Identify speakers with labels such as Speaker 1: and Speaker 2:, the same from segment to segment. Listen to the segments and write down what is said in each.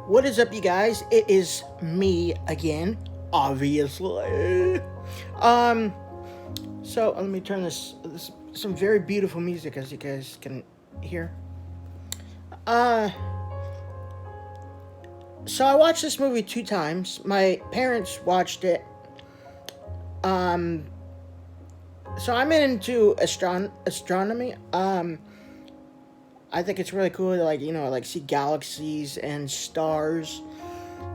Speaker 1: What is up, you guys? It is me again, obviously. Um, so let me turn this some very beautiful music, as you guys can hear. Uh, so I watched this movie two times. My parents watched it. Um, so I'm into astronomy. I think it's really cool to see galaxies and stars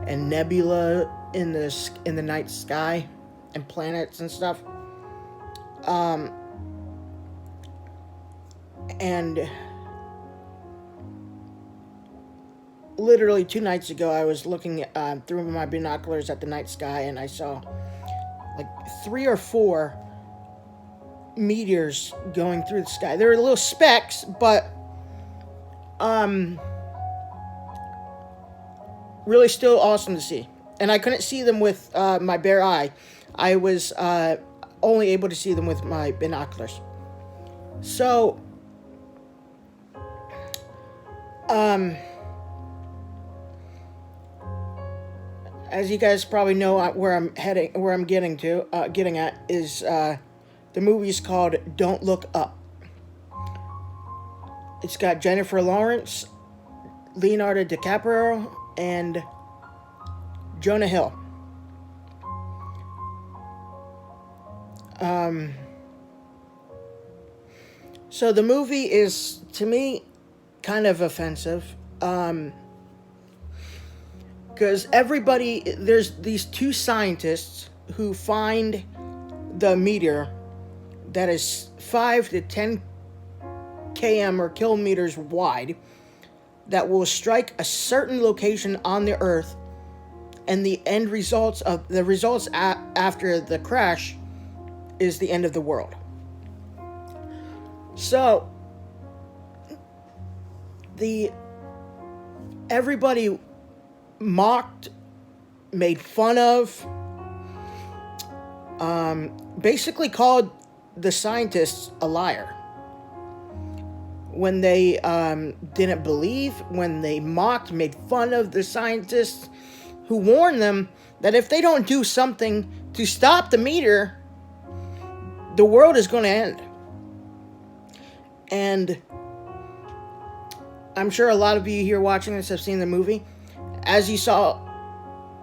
Speaker 1: and nebula in the night sky and planets and stuff. Um, and literally 2 nights ago, I was looking through my binoculars at the night sky, and I saw like three or four meteors going through the sky. They're little specks, but um, really still awesome to see. And I couldn't see them with my bare eye. I was only able to see them with my binoculars. So, um, as you guys probably know, where I'm getting at is the movie's called Don't Look Up. It's got Jennifer Lawrence, Leonardo DiCaprio, and Jonah Hill. Um, so the movie is, to me, kind of offensive. Because there's these two scientists who find the meteor that is 5 to 10 km or kilometers wide that will strike a certain location on the Earth, and the results after the crash is the end of the world. So everybody mocked, made fun of, basically called the scientists a liar when they didn't believe, when they mocked, made fun of the scientists who warned them that if they don't do something to stop the meteor, the world is going to end. And I'm sure a lot of you here watching this have seen the movie. As you saw,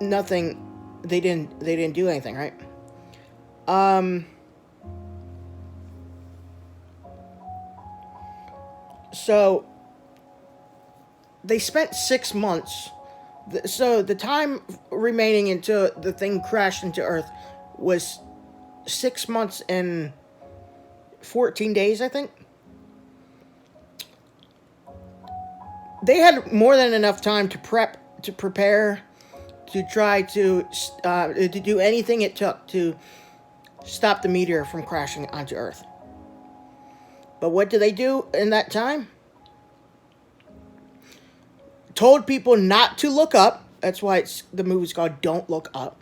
Speaker 1: nothing. They didn't do anything, right? So they spent 6 months. So the time remaining until the thing crashed into Earth was 6 months and 14 days, I think. They had more than enough time to prepare, to try to do anything it took to stop the meteor from crashing onto Earth. But what did they do in that time? Told people not to look up. That's why the movie's called Don't Look Up.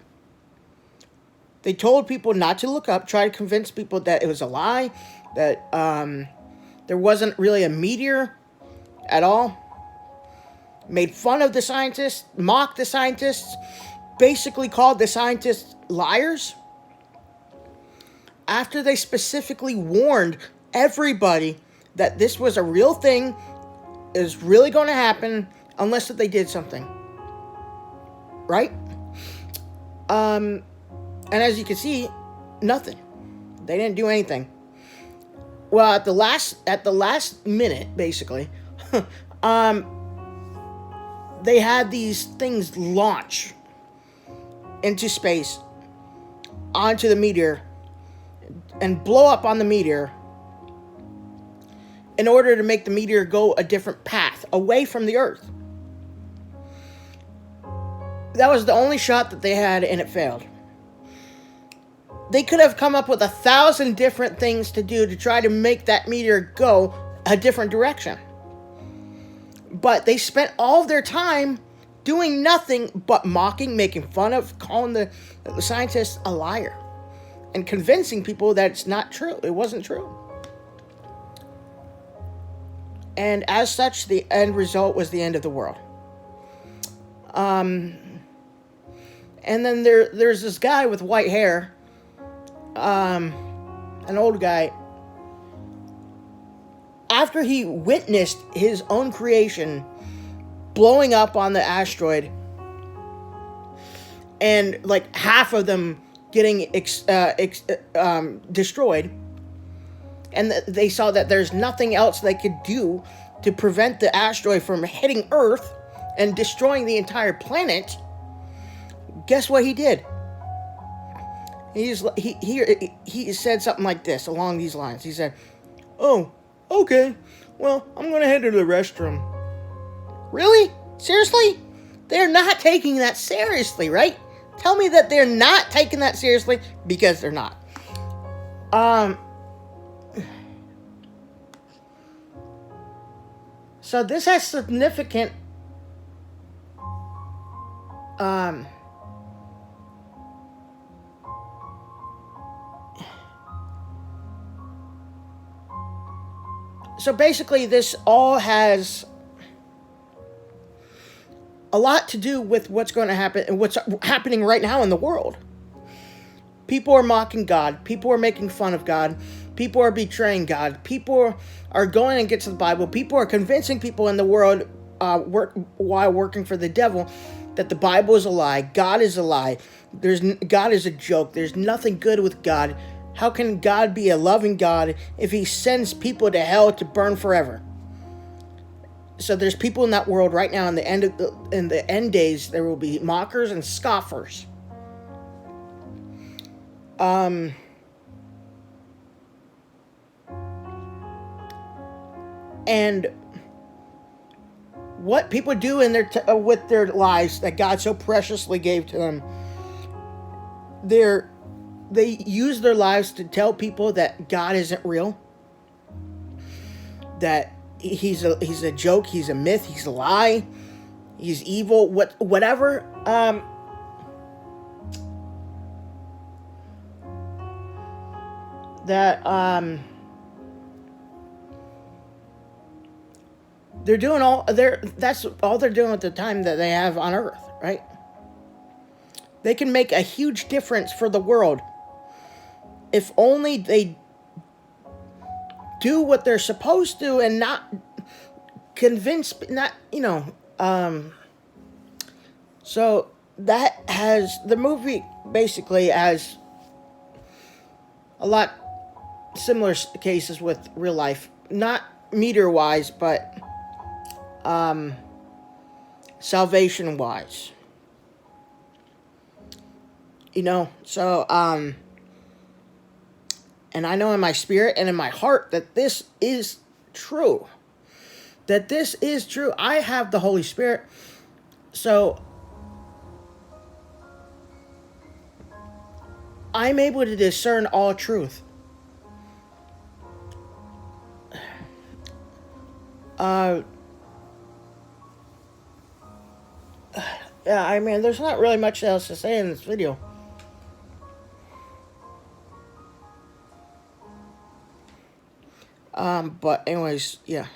Speaker 1: They told people not to look up, tried to convince people that it was a lie, that there wasn't really a meteor at all. Made fun of the scientists, mocked the scientists, basically called the scientists liars. After they specifically warned everybody that this was a real thing, is really going to happen unless they did something. Right? And as you can see, nothing. They didn't do anything. Well, at the last minute, basically, they had these things launch into space onto the meteor and blow up on the meteor in order to make the meteor go a different path away from the Earth. That was the only shot that they had, and it failed. They could have come up with 1,000 different things to do to try to make that meteor go a different direction. But they spent all of their time doing nothing but mocking, making fun of, calling the scientists a liar, and convincing people that it's not true. It wasn't true. And as such, the end result was the end of the world. And then there's this guy with white hair, an old guy. After he witnessed his own creation blowing up on the asteroid, and like half of them getting destroyed, and they saw that there's nothing else they could do to prevent the asteroid from hitting Earth and destroying the entire planet. Guess what he did? He said something like this, along these lines. He said, "Oh, okay, well, I'm gonna head to the restroom." Really? Seriously? They're not taking that seriously, right? Tell me that they're not taking that seriously, because they're not. So this has significant so basically this all has a lot to do with what's going to happen and what's happening right now in the world. People are mocking God. People are making fun of God. People are betraying God. People are going against the Bible. People are convincing people in the world while working for the devil that the Bible is a lie. God is a lie. God is a joke. There's nothing good with God. How can God be a loving God if he sends people to hell to burn forever? So there's people in that world right now. In the end days, there will be mockers and scoffers. And what people do in with their lives that God so preciously gave to them, they use their lives to tell people that God isn't real, that he's a joke, he's a myth, he's a lie, he's evil, whatever. They're doing that's all they're doing with the time that they have on Earth, right? They can make a huge difference for the world if only they do what they're supposed to and not convince, so that has, the movie basically has a lot similar cases with real life, not meter-wise, but salvation-wise. So, and I know in my spirit and in my heart that this is true. That this is true. I have the Holy Spirit. So, I'm able to discern all truth. Yeah, I mean, there's not really much else to say in this video. But anyways, yeah.